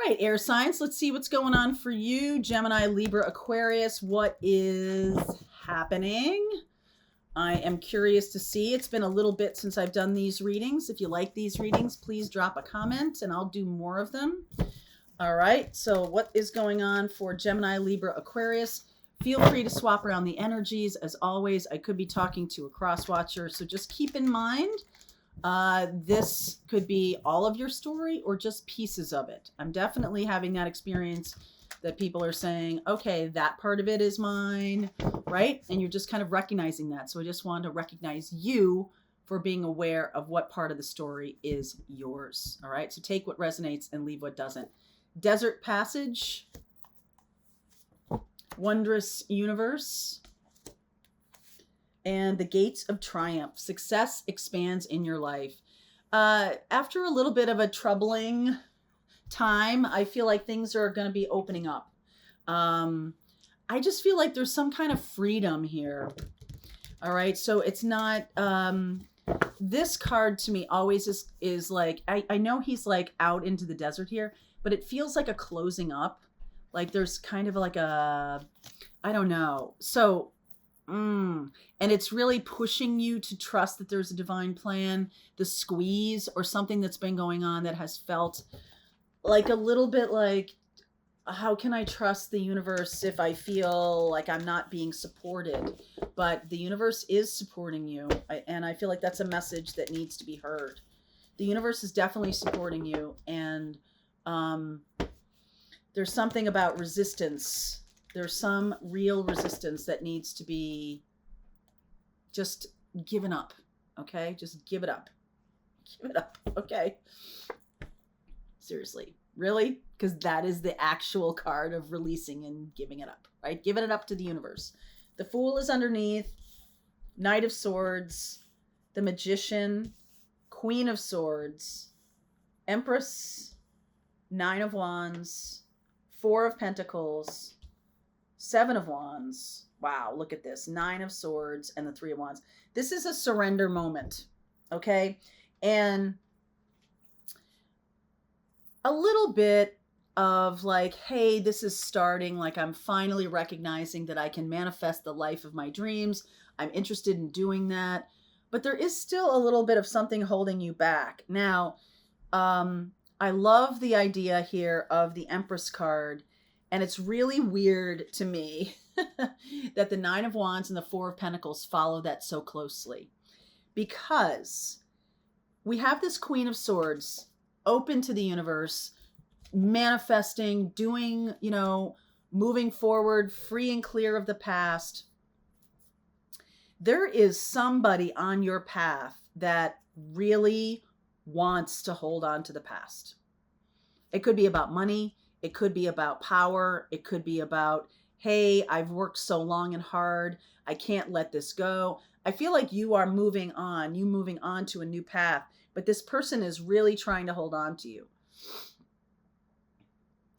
right, air signs. Let's see what's going on for you. Gemini, Libra, Aquarius. What is happening? I am curious to see. It's been a little bit since I've done these readings. If you like these readings, please drop a comment and I'll do more of them. All right, so what is going on for Gemini, Libra, Aquarius? Feel free to swap around the energies. As always, I could be talking to a cross watcher, so just keep in mind this could be all of your story or just pieces of it. I'm definitely having that experience that people are saying, okay, that part of it is mine, right? And you're just kind of recognizing that. So I just wanted to recognize you for being aware of what part of the story is yours. All right, so take what resonates and leave what doesn't. Desert Passage, Wondrous Universe, and the Gates of Triumph. Success expands in your life. After a little bit of a troubling time, I feel like things are going to be opening up. I just feel like there's some kind of freedom here. All right, so it's not... this card to me always is like, I know he's like out into the desert here, but it feels like a closing up. Like there's kind of like a, I don't know. So, and it's really pushing you to trust that there's a divine plan. The squeeze or something that's been going on that has felt like a little bit like, how can I trust the universe if I feel like I'm not being supported? But the universe is supporting you. And I feel like that's a message that needs to be heard. The universe is definitely supporting you. And there's something about resistance. There's some real resistance that needs to be just given up. Okay? Just give it up. Give it up. Okay? Seriously. Really? Because that is the actual card of releasing and giving it up, right? Giving it up to the universe. The Fool is underneath. Knight of Swords. The Magician. Queen of Swords. Empress. Nine of Wands. Four of Pentacles. Seven of Wands. Wow, look at this. Nine of Swords and the Three of Wands. This is a surrender moment, okay? And a little bit of like, hey, this is starting, like I'm finally recognizing that I can manifest the life of my dreams. I'm interested in doing that. But there is still a little bit of something holding you back. Now, I love the idea here of the Empress card. And it's really weird to me that the Nine of Wands and the Four of Pentacles follow that so closely. Because we have this Queen of Swords open to the universe, manifesting, doing, moving forward, free and clear of the past. There is somebody on your path that really wants to hold on to the past. It could be about money. It could be about power. It could be about, hey, I've worked so long and hard. I can't let this go. I feel like you are moving on to a new path, but this person is really trying to hold on to you.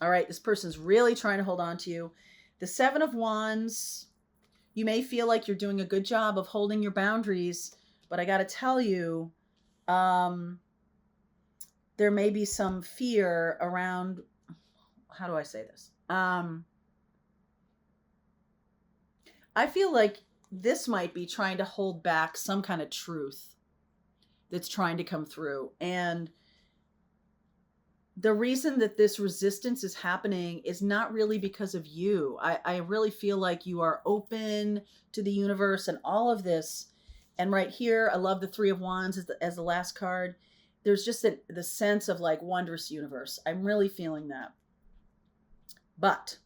All right, this person's really trying to hold on to you. The Seven of Wands, you may feel like you're doing a good job of holding your boundaries, but I got to tell you, there may be some fear around, how do I say this? I feel like this might be trying to hold back some kind of truth that's trying to come through. And the reason that this resistance is happening is not really because of you. I really feel like you are open to the universe and all of this. And right here, I love the Three of Wands as the last card. There's just the sense of like wondrous universe. I'm really feeling that. But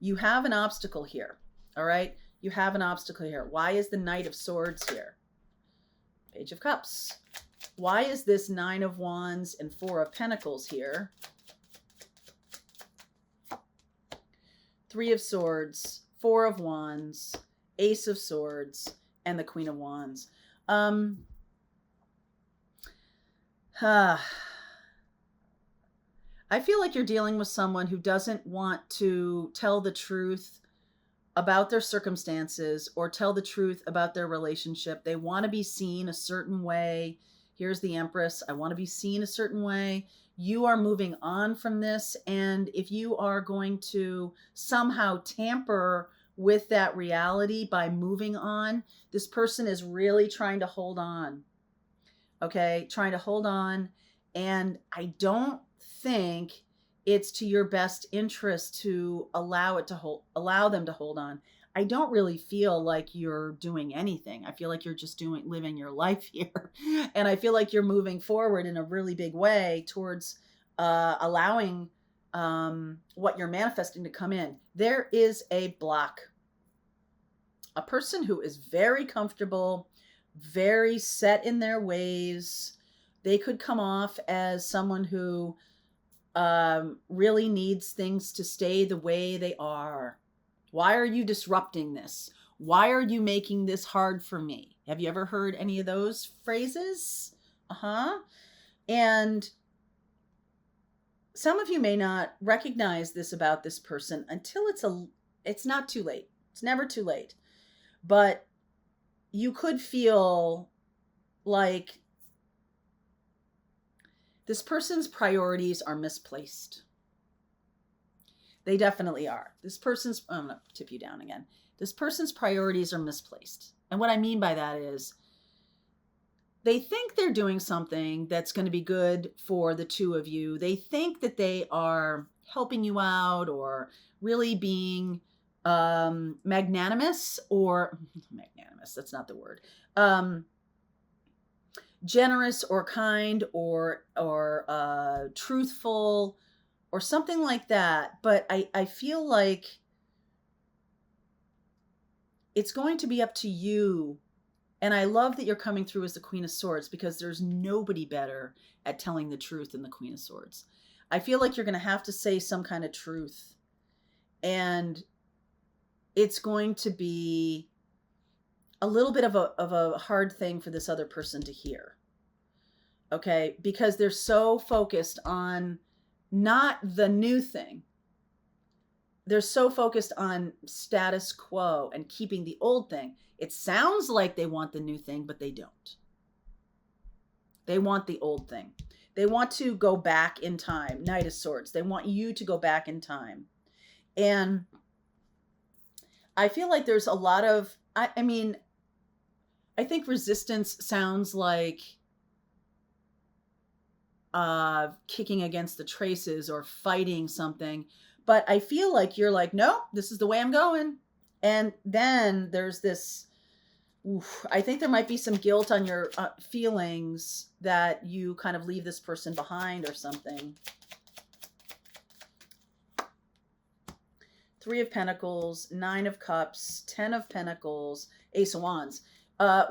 you have an obstacle here. All right. You have an obstacle here. Why is the Knight of Swords here? Page of Cups. Why is this Nine of Wands and Four of Pentacles here? Three of Swords, Four of Wands, Ace of Swords, and the Queen of Wands. I feel like you're dealing with someone who doesn't want to tell the truth about their circumstances or tell the truth about their relationship. They want to be seen a certain way. Here's the Empress. I want to be seen a certain way. you are moving on from this. And if you are going to somehow tamper with that reality by moving on, this person is really trying to hold on. Okay, trying to hold on. And I don't think it's to your best interest to allow them to hold on. I don't really feel like you're doing anything. I feel like you're just living your life here. And I feel like you're moving forward in a really big way towards allowing what you're manifesting to come in. There is a block. A person who is very comfortable, very set in their ways. They could come off as someone who really needs things to stay the way they are. Why are you disrupting this? Why are you making this hard for me? Have you ever heard any of those phrases? And some of you may not recognize this about this person until it's not too late. It's never too late. But you could feel like this person's priorities are misplaced. They definitely are. I'm going to tip you down again. This person's priorities are misplaced. And what I mean by that is they think they're doing something that's going to be good for the two of you. They think that they are helping you out or really being magnanimous, that's not the word. Generous or kind or truthful or something like that. But I feel like it's going to be up to you. And I love that you're coming through as the Queen of Swords, because there's nobody better at telling the truth than the Queen of Swords. I feel like you're going to have to say some kind of truth. And it's going to be a little bit of a hard thing for this other person to hear. Okay? Because they're so focused on not the new thing. They're so focused on status quo and keeping the old thing. It sounds like they want the new thing, but they don't. They want the old thing. They want to go back in time. Knight of Swords. They want you to go back in time. And I feel like there's a lot of, I think resistance sounds like kicking against the traces or fighting something. But I feel like you're like, no, this is the way I'm going. And then there's this, I think there might be some guilt on your feelings that you kind of leave this person behind or something. Three of Pentacles, Nine of Cups, 10 of Pentacles, Ace of Wands.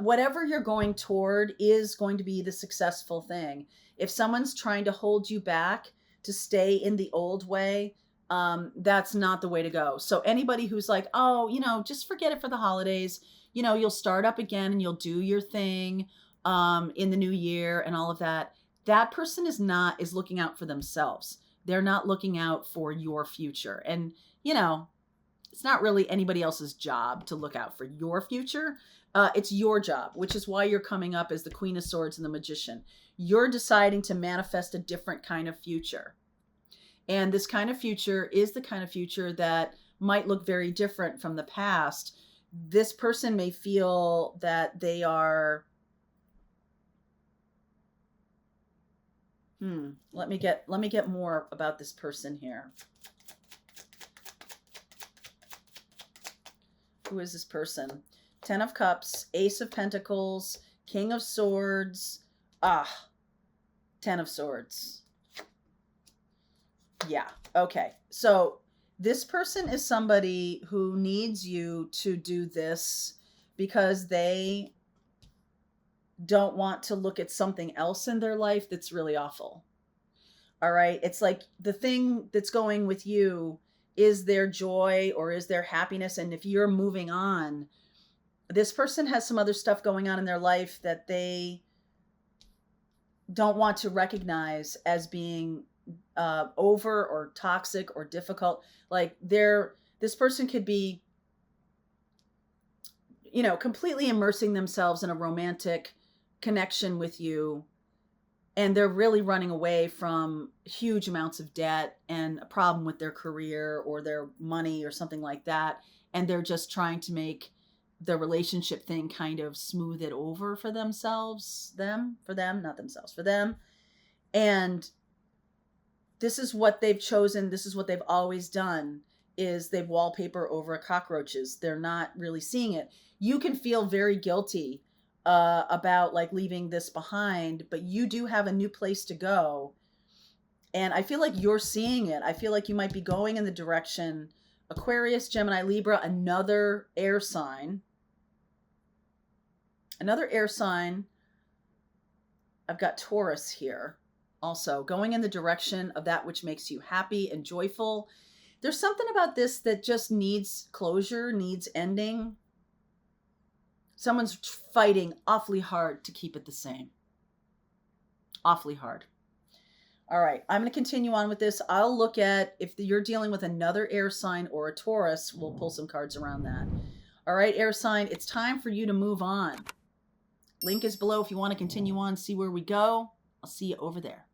Whatever you're going toward is going to be the successful thing. If someone's trying to hold you back to stay in the old way, that's not the way to go. So anybody who's like, oh, just forget it for the holidays. You'll start up again and you'll do your thing in the new year and all of that. That person is looking out for themselves. They're not looking out for your future. And, it's not really anybody else's job to look out for your future. It's your job, which is why you're coming up as the Queen of Swords and the Magician. You're deciding to manifest a different kind of future. And this kind of future is the kind of future that might look very different from the past. This person may feel that they are, let me get more about this person here. Who is this person? 10 of Cups, Ace of Pentacles, King of Swords, 10 of Swords. Yeah. Okay. So this person is somebody who needs you to do this because they don't want to look at something else in their life that's really awful. All right. It's like the thing that's going with you is their joy or is their happiness. And if you're moving on, this person has some other stuff going on in their life that they don't want to recognize as being over or toxic or difficult. Like this person could be, completely immersing themselves in a romantic connection with you. and they're really running away from huge amounts of debt and a problem with their career or their money or something like that. And they're just trying to make the relationship thing kind of smooth it over for themselves, not themselves, for them. And this is what they've chosen. This is what they've always done, is they've wallpaper over cockroaches. They're not really seeing it. You can feel very guilty about like leaving this behind, but you do have a new place to go. And I feel like you're seeing it. I feel like you might be going in the direction Aquarius, Gemini, Libra, another air sign. Another air sign. I've got Taurus here. Also going in the direction of that which makes you happy and joyful. There's something about this that just needs closure, needs ending. Someone's fighting awfully hard to keep it the same. Awfully hard. All right, I'm going to continue on with this. I'll look at if you're dealing with another air sign or a Taurus. We'll pull some cards around that. All right, air sign, it's time for you to move on. Link is below if you want to continue on, see where we go. I'll see you over there.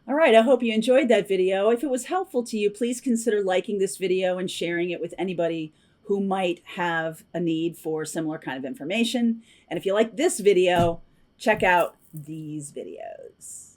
All right, I hope you enjoyed that video. If it was helpful to you, please consider liking this video and sharing it with anybody who might have a need for similar kind of information. And if you like this video, check out these videos.